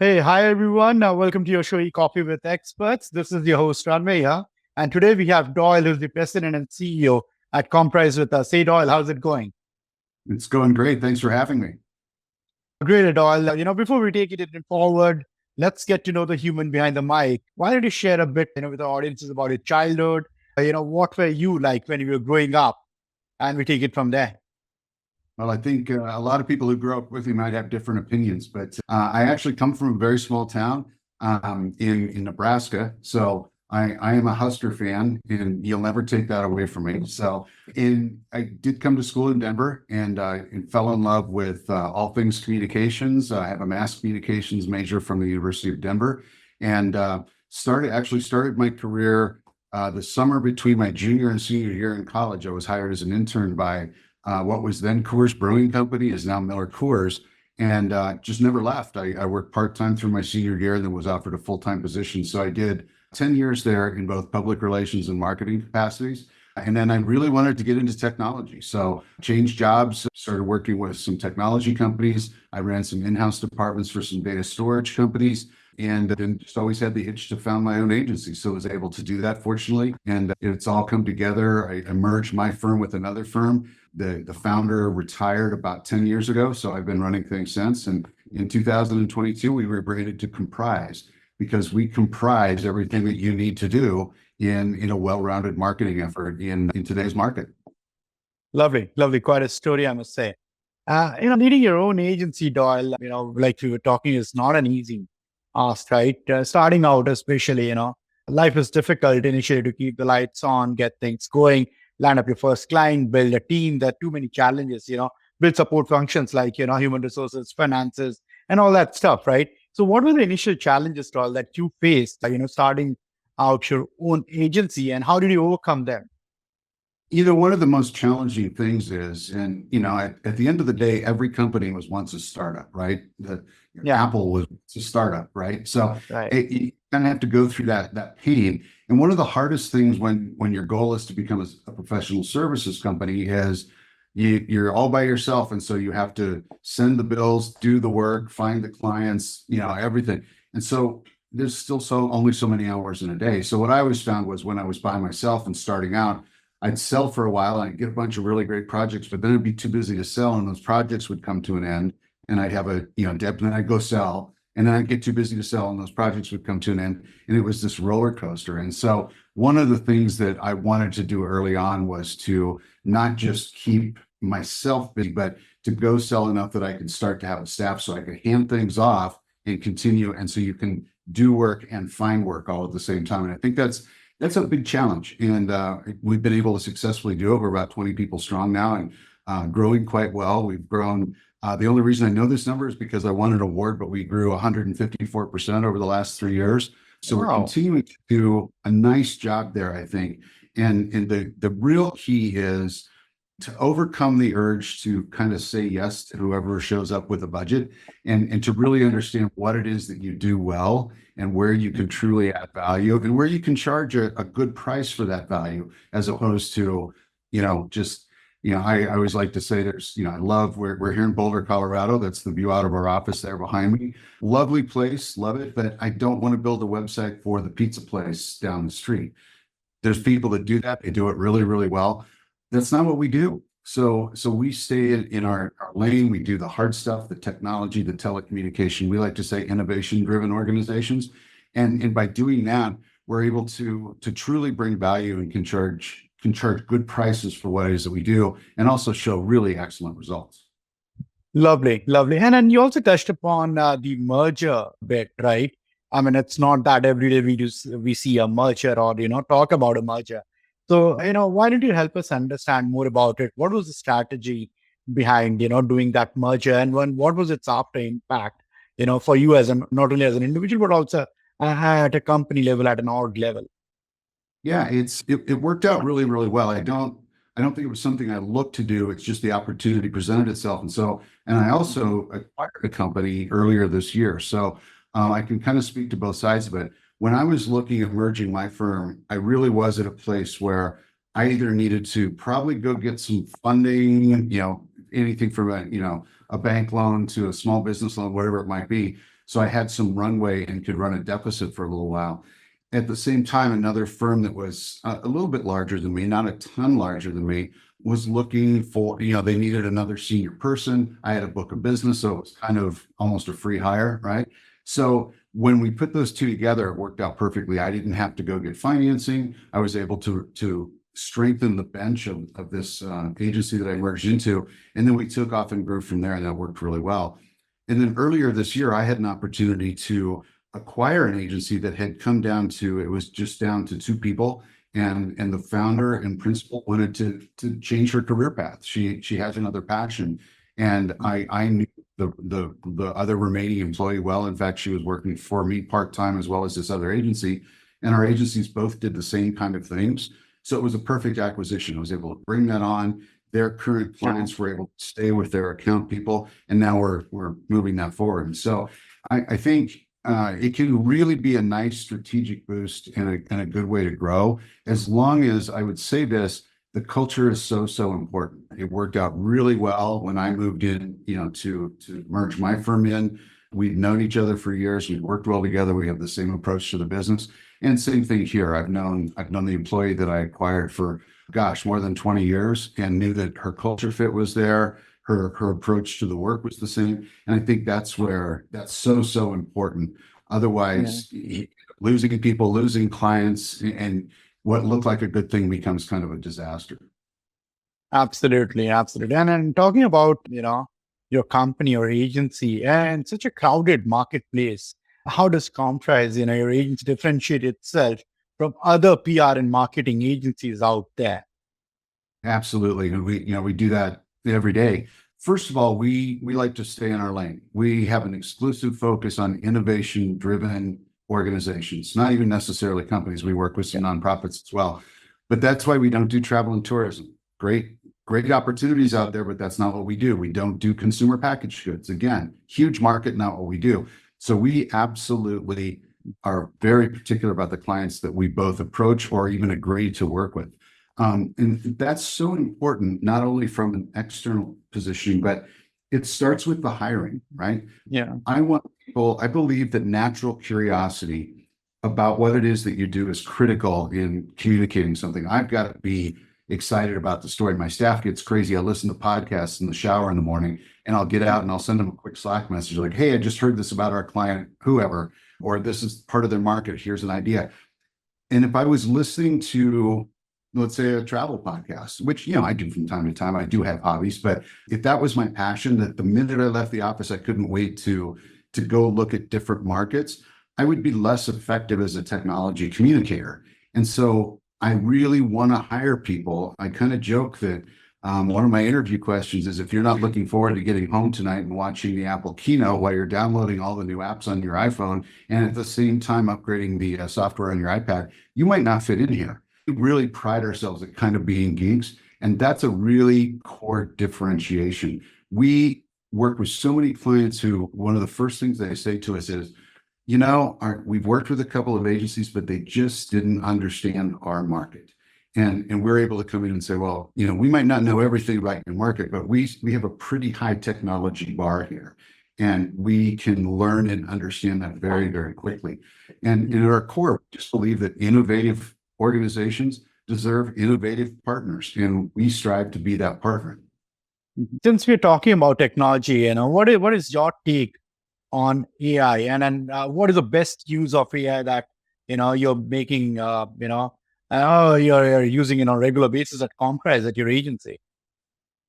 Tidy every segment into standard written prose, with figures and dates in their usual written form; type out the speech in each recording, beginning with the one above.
Hey, hi everyone. Welcome to your show, Coffee with Experts. This is your host, Ranmay Rath. And today we have Doyle, who's the president and CEO at Comprise with us. Hey, Doyle, how's it going? It's going great. Thanks for having me. Great, Doyle. Before we take it forward, let's get to know the human behind the mic. Why don't you share a bit, with the audiences about your childhood? What were you like when you were growing up? And we take it from there. Well, I think a lot of people who grew up with me might have different opinions, but I actually come from a very small town in Nebraska. So I am a Husker fan, and you'll never take that away from me. I did come to school in Denver and fell in love with all things communications. I have a mass communications major from the University of Denver, and started my career the summer between my junior and senior year in college. I was hired as an intern by what was then Coors Brewing Company, is now Miller Coors, and just never left. I worked part-time through my senior year and then was offered a full-time position. So I did 10 years there in both public relations and marketing capacities. And then I really wanted to get into technology. So changed jobs, started working with some technology companies. I ran some in-house departments for some data storage companies, and then just always had the itch to found my own agency. So I was able to do that, fortunately. And it's all come together. I merged my firm with another firm. The founder retired about 10 years ago. So I've been running things since. And in 2022, we rebranded to Comprise because we comprise everything that you need to do in a well-rounded marketing effort in today's market. Lovely, lovely. Quite a story, I must say. Leading your own agency, Doyle, like we were talking, is not an easy ask, right? Starting out, especially, life is difficult initially to keep the lights on, get things going, land up your first client, build a team. There are too many challenges, build support functions like, human resources, finances, and all that stuff, right? So what were the initial challenges, Doyle, that you faced, starting out your own agency, and how did you overcome them? One of the most challenging things is, and at the end of the day, every company was once a startup, right? Yeah, Apple was a startup, right? So right. you kind of have to go through that pain. And one of the hardest things when your goal is to become a professional services company is you're all by yourself, and so you have to send the bills, do the work, find the clients, everything. And so there's still only so many hours in a day. So what I always found was when I was by myself and starting out, I'd sell for a while and I'd get a bunch of really great projects, but then I'd be too busy to sell, and those projects would come to an end, and I'd have a dip, and then I'd go sell, and then I'd get too busy to sell, and those projects would come to an end, and it was this roller coaster. And so one of the things that I wanted to do early on was to not just keep myself busy, but to go sell enough that I could start to have a staff so I could hand things off and continue, and so you can do work and find work all at the same time. And I think that's a big challenge, and we've been able to successfully do it. We're about 20 people strong now, and growing quite well. We've grown. The only reason I know this number is because I won an award, but we grew 154% over the last 3 years. So we're Wow. continuing to do a nice job there, I think. And the real key is to overcome the urge to kind of say yes to whoever shows up with a budget, and to really understand what it is that you do well and where you can truly add value and where you can charge a good price for that value, as opposed to, just, I always like to say I love, we're here in Boulder, Colorado. That's the view out of our office there behind me. Lovely place, love it, but I don't want to build a website for the pizza place down the street. There's people that do that. They do it really, really well. That's not what we do. So we stay in our lane. We do the hard stuff, the technology, the telecommunication. We like to say innovation-driven organizations. And by doing that, we're able to truly bring value and can charge good prices for what it is that we do, and also show really excellent results. Lovely, lovely. And then you also touched upon the merger bit, right? I mean, it's not that every day we see a merger or talk about a merger. So why don't you help us understand more about it? What was the strategy behind doing that merger, and what was its after impact for you as not only as an individual but also at a company level, at an org level? Yeah, it worked out really, really well. I don't think it was something I looked to do. It's just the opportunity presented itself. And I also acquired a company earlier this year. So I can kind of speak to both sides of it. When I was looking at merging my firm, I really was at a place where I either needed to probably go get some funding, anything from a bank loan to a small business loan, whatever it might be, So I had some runway and could run a deficit for a little while. At the same time, another firm that was a little bit larger than me, not a ton larger than me, was looking for, they needed another senior person. I had a book of business, so it was kind of almost a free hire, right? So when we put those two together, it worked out perfectly. I didn't have to go get financing. I was able to strengthen the bench of this agency that I merged into. And then we took off and grew from there, and that worked really well. And then earlier this year, I had an opportunity to acquire an agency that had come down to, it was just down to two people. And the founder and principal wanted to change her career path. She has another passion. And I knew the other remaining employee well. In fact, she was working for me part-time as well as this other agency. And our agencies both did the same kind of things. So it was a perfect acquisition. I was able to bring that on. Their current clients were able to stay with their account people, and now we're moving that forward. And so I think it can really be a nice strategic boost and a good way to grow, as long as, I would say this, the culture is so important. It worked out really well when I moved in, to merge my firm in. We've known each other for years. We've worked well together. We have the same approach to the business. And same thing here. I've known the employee that I acquired for, more than 20 years, and knew that her culture fit was there. Her approach to the work was the same. And I think that's where that's so important. Otherwise, losing people, losing clients, and what looked like a good thing becomes kind of a disaster. Absolutely. And talking about, your company or agency and such a crowded marketplace, how does Comprise, your agency differentiate itself from other PR and marketing agencies out there? Absolutely. And we do that every day. First of all, we like to stay in our lane. We have an exclusive focus on innovation-driven organizations, not even necessarily companies. We work with some nonprofits as well. But that's why we don't do travel and tourism. Great opportunities out there, but that's not what we do. We don't do consumer packaged goods. Again, huge market, not what we do. So we absolutely are very particular about the clients that we both approach or even agree to work with. And that's so important, not only from an external positioning, but it starts with the hiring, right? Yeah. I believe that natural curiosity about what it is that you do is critical in communicating something. I've got to be excited about the story. My staff gets crazy. I listen to podcasts in the shower in the morning, and I'll get out and I'll send them a quick Slack message like, hey, I just heard this about our client, whoever, or this is part of their market. Here's an idea. And if I was listening to, let's say, a travel podcast, which, I do from time to time, I do have hobbies, but if that was my passion, that the minute I left the office, I couldn't wait to go look at different markets, I would be less effective as a technology communicator. And so I really want to hire people. I kind of joke that one of my interview questions is, if you're not looking forward to getting home tonight and watching the Apple keynote while you're downloading all the new apps on your iPhone and at the same time upgrading the software on your iPad, you might not fit in here. We really pride ourselves at kind of being geeks, and that's a really core differentiation. We work with so many clients who, one of the first things they say to us is, we've worked with a couple of agencies, but they just didn't understand our market. And we're able to come in and say, well, we might not know everything about your market, but we have a pretty high technology bar here, and we can learn and understand that very, very quickly. And in our core, we just believe that innovative organizations deserve innovative partners, and we strive to be that partner. Since we're talking about technology, what is your take on AI, and what is the best use of AI that you're making, you're using on a regular basis at Comprise, at your agency?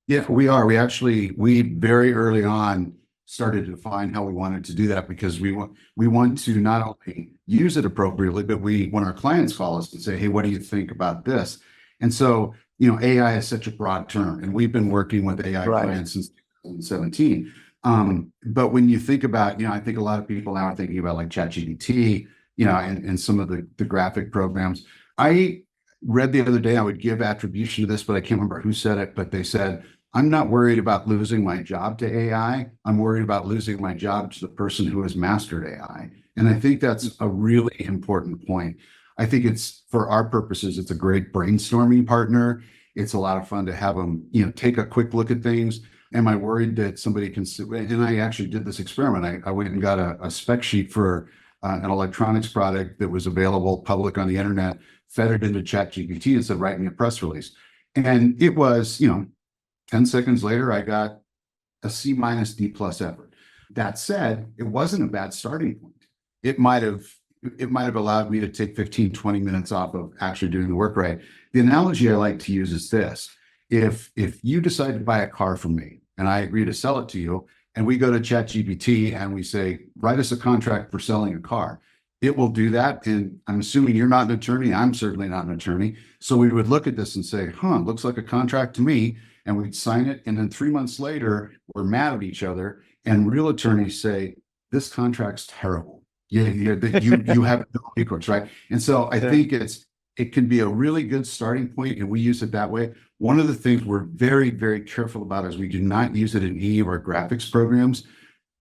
Yeah, we are. We very early on started to define how we wanted to do that, because we want to not only use it appropriately, but when our clients call us and say, hey, what do you think about this? And so, AI is such a broad term, and we've been working with AI clients since 2017. But when you think about, I think a lot of people now are thinking about like ChatGPT, and some of the graphic programs. I read the other day, I would give attribution to this, but I can't remember who said it, but they said, I'm not worried about losing my job to AI. I'm worried about losing my job to the person who has mastered AI. And I think that's a really important point. I think it's, for our purposes, it's a great brainstorming partner. It's a lot of fun to have them, take a quick look at things. Am I worried that somebody can, and I actually did this experiment. I went and got a spec sheet for an electronics product that was available public on the internet, fed it into ChatGPT and said, write me a press release. And it was, 10 seconds later, I got a C minus D plus effort. That said, it wasn't a bad starting point. It might have allowed me to take 15, 20 minutes off of actually doing the work right. The analogy I like to use is this. If you decide to buy a car from me and I agree to sell it to you, and we go to ChatGPT and we say, write us a contract for selling a car, it will do that. And I'm assuming you're not an attorney. I'm certainly not an attorney. So we would look at this and say, looks like a contract to me. And we'd sign it. And then 3 months later, we're mad at each other. And real attorneys say, this contract's terrible. You have no recourse, right? And so I think it can be a really good starting point, and we use it that way. One of the things we're very, very careful about is we do not use it in any of our graphics programs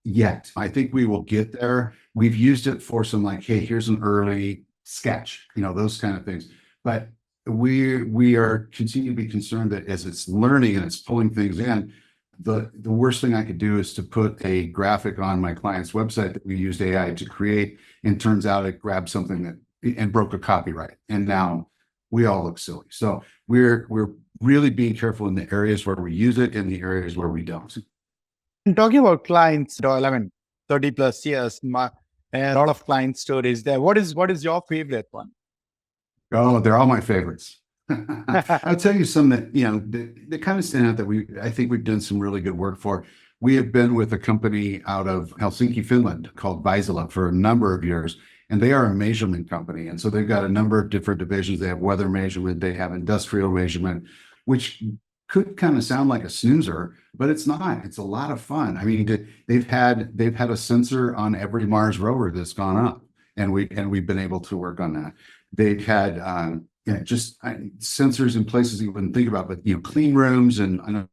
yet. I think we will get there. We've used it for some hey, here's an early sketch, those kind of things. But we are continue to be concerned that as it's learning and it's pulling things in, the worst thing I could do is to put a graphic on my client's website that we used AI to create, and turns out it grabbed something and broke a copyright. And now we all look silly. So we're really being careful in the areas where we use it and the areas where we don't. And talking about clients, Doyle, 30 plus years, and a lot of client stories there. What is your favorite one? Oh, they're all my favorites. I'll tell you some that, they kind of stand out that I think we've done some really good work for. We have been with a company out of Helsinki, Finland called Vaisala for a number of years, and they are a measurement company. And so they've got a number of different divisions. They have weather measurement, they have industrial measurement, which could kind of sound like a snoozer, but it's not. It's a lot of fun. I mean, they've had a sensor on every Mars rover that's gone up, and we've been able to work on that. They've had just sensors in places you wouldn't think about, but clean rooms and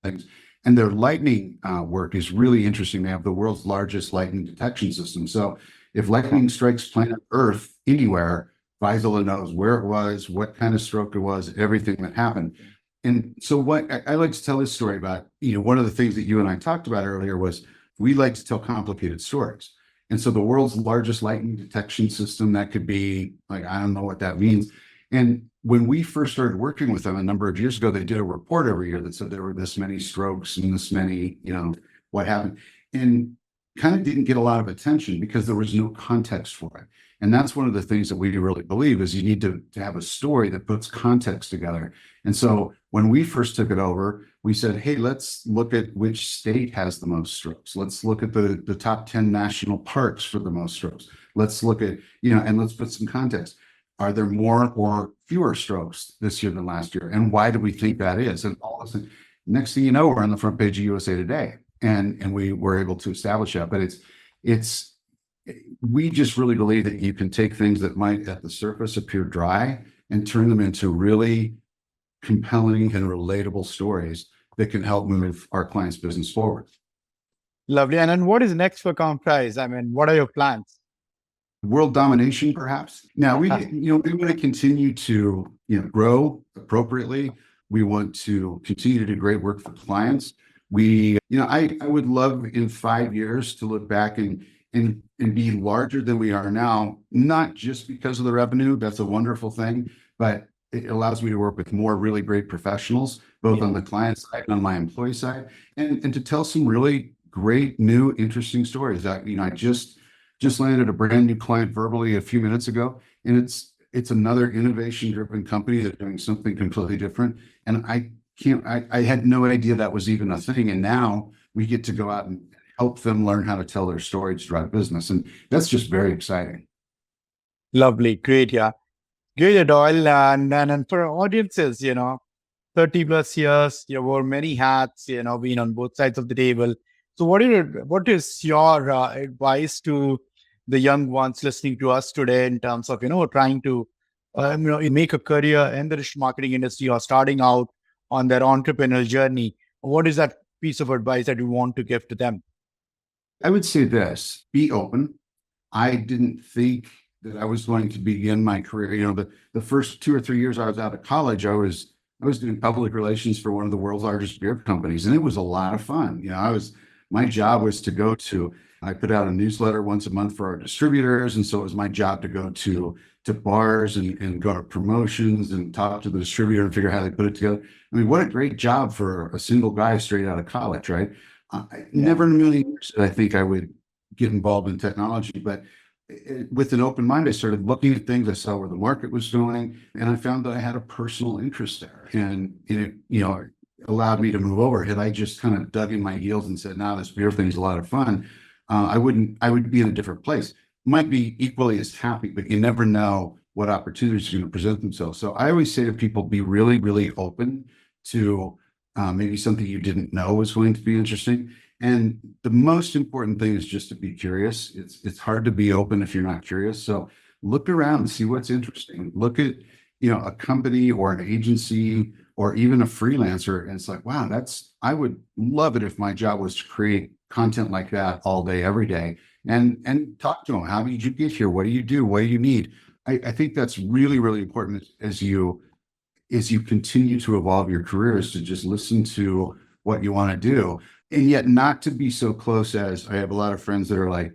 things. And their lightning work is really interesting. They have the world's largest lightning detection system. So if lightning strikes planet Earth anywhere, Vaisala knows where it was, what kind of stroke it was, everything that happened. And so what I like to tell this story about, one of the things that you and I talked about earlier was we like to tell complicated stories. And so the world's largest lightning detection system, that could be I don't know what that means. And when we first started working with them a number of years ago, they did a report every year that said there were this many strokes and this many, what happened. And kind of didn't get a lot of attention because there was no context for it. And that's one of the things that we really believe is you need to have a story that puts context together. And so when we first took it over, we said, hey, let's look at which state has the most strokes. Let's look at the top 10 national parks for the most strokes. Let's look at, and let's put some context. Are there more or fewer strokes this year than last year? And why do we think that is? And all of a sudden, next thing you know, we're on the front page of USA Today. And we were able to establish that. But we just really believe that you can take things that might at the surface appear dry and turn them into really compelling and relatable stories that can help move our clients' business forward. Lovely. And then what is next for Comprise? What are your plans? World domination, perhaps. Now we want to continue to grow appropriately. We want to continue to do great work for clients. I would love in 5 years to look back and be larger than we are now, not just because of the revenue. That's a wonderful thing, but it allows me to work with more really great professionals, both on the client side and on my employee side, and to tell some really great, new, interesting stories. I just landed a brand new client verbally a few minutes ago, and it's another innovation-driven company that's doing something completely different. And I had no idea that was even a thing. And now we get to go out and help them learn how to tell their story to drive business. And that's just very exciting. Lovely. Great. Yeah. Great, Doyle. And for audiences, 30 plus years, you wore many hats, been on both sides of the table. So what is your advice to the young ones listening to us today in terms of, trying to, make a career in the digital marketing industry or starting out on their entrepreneurial journey? What is that piece of advice that you want to give to them? I would say this: be open. I didn't think that I was going to begin my career. The first 2 or 3 years I was out of college, I was I was doing public relations for one of the world's largest beer companies, and it was a lot of fun. My job was to go to, I put out a newsletter once a month for our distributors. And so it was my job to go to bars and go to promotions and talk to the distributor and figure out how they put it together. I mean, what a great job for a single guy straight out of college, right? I Yeah. never in a million years did I think I would get involved in technology, but with an open mind, I started looking at things. I saw where the market was going, and I found that I had a personal interest there, and it, allowed me to move over. Had I just kind of dug in my heels and said, "Now this beer thing is a lot of fun," I would be in a different place. Might be equally as happy, but you never know what opportunities are going to present themselves. So I always say to people, be really, really open to maybe something you didn't know was going to be interesting. And the most important thing is just to be curious. It's hard to be open if you're not curious. So look around and see what's interesting. Look at, a company or an agency or even a freelancer. And it's like, wow, I would love it if my job was to create content like that all day, every day. And talk to them. How did you get here? What do you do? What do you need? I think that's really, really important as you continue to evolve your career, is to just listen to what you want to do. And yet not to be so close as, I have a lot of friends that are like,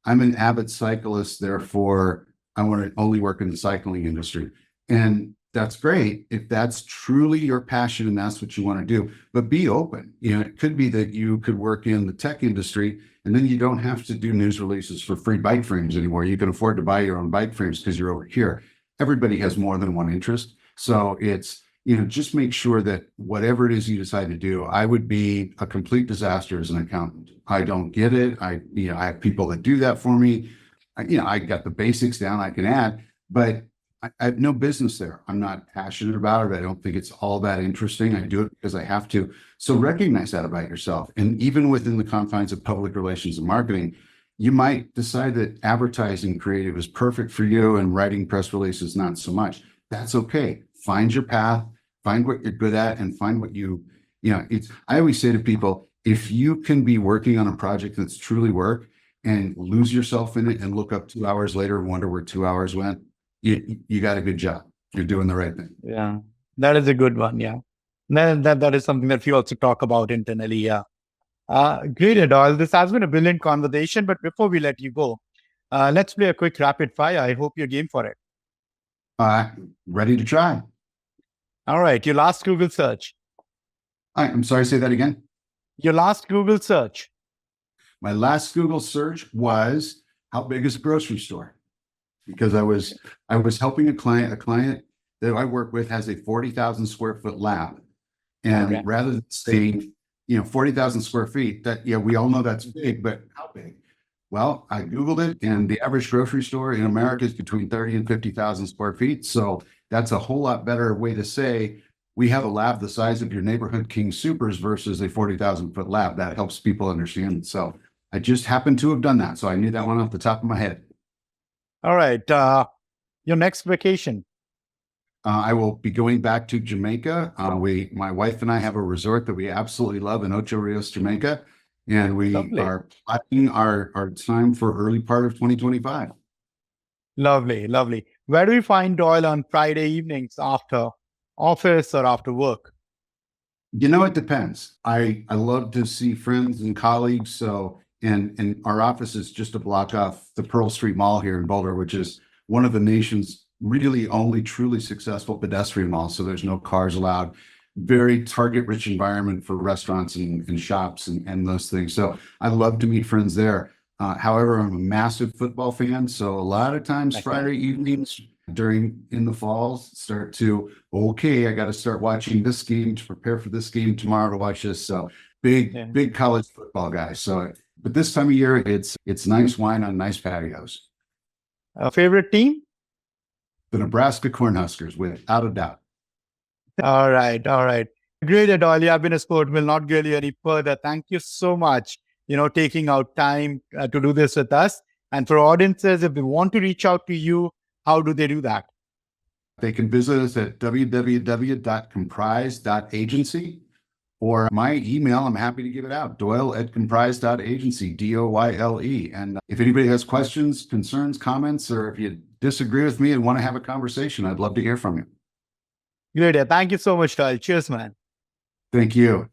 I'm an avid cyclist, therefore I want to only work in the cycling industry. And that's great if that's truly your passion and that's what you want to do, but be open. It could be that you could work in the tech industry and then you don't have to do news releases for free bike frames anymore. You can afford to buy your own bike frames because you're over here. Everybody has more than one interest. So it's, just make sure that whatever it is you decide to do, I would be a complete disaster as an accountant. I don't get it. I have people that do that for me. I got the basics down, I can add, but I have no business there. I'm not passionate about it. I don't think it's all that interesting. I do it because I have to. So recognize that about yourself. And even within the confines of public relations and marketing, you might decide that advertising creative is perfect for you and writing press releases not so much. That's okay. Find your path, find what you're good at, and find what I always say to people, if you can be working on a project that's truly work and lose yourself in it and look up 2 hours later and wonder where 2 hours went, you got a good job. You're doing the right thing. Yeah, that is a good one. Yeah. That is something that we also talk about internally. Yeah. Great, Doyle. This has been a brilliant conversation, but before we let you go, let's play a quick rapid fire. I hope you're game for it. Ready to try. All right. Your last Google search. I'm sorry, say that again. Your last Google search. My last Google search was, how big is a grocery store? Because I was helping a client that I work with has a 40,000 square foot lab. And Okay. rather than saying, 40,000 square feet, that, we all know that's big, but how big? Well, I Googled it, and the average grocery store in America is between 30 and 50,000 square feet. So that's a whole lot better way to say, we have a lab the size of your neighborhood King Supers versus a 40,000 foot lab. That helps people understand. So I just happened to have done that. So I knew that one off the top of my head. All right. Your next vacation. I will be going back to Jamaica. My wife and I have a resort that we absolutely love in Ocho Rios, Jamaica. And we Lovely. are planning our time for early part of 2025. Lovely, lovely. Where do we find Doyle on Friday evenings after office or after work? It depends. I love to see friends and colleagues. So, and our office is just a block off the Pearl Street Mall here in Boulder, which is one of the nation's really only truly successful pedestrian malls. So there's no cars allowed. Very target rich environment for restaurants and shops and those things. So I love to meet friends there. However, I'm a massive football fan. So a lot of times Okay. Friday evenings in the falls I got to start watching this game to prepare for this game tomorrow to watch this. So big college football guy. So, but this time of year, it's nice wine on nice patios. A favorite team? The Nebraska Cornhuskers, without a doubt. All right. All right. Great, Doyle. I've been a sport. Will not go any further. Thank you so much, taking out time to do this with us. And for audiences, if they want to reach out to you, how do they do that? They can visit us at www.comprise.agency, or my email, I'm happy to give it out, doyle@comprise.agency, DOYLE. And if anybody has questions, concerns, comments, or if you disagree with me and want to have a conversation, I'd love to hear from you. Great. Thank you so much, Doyle. Cheers, man. Thank you.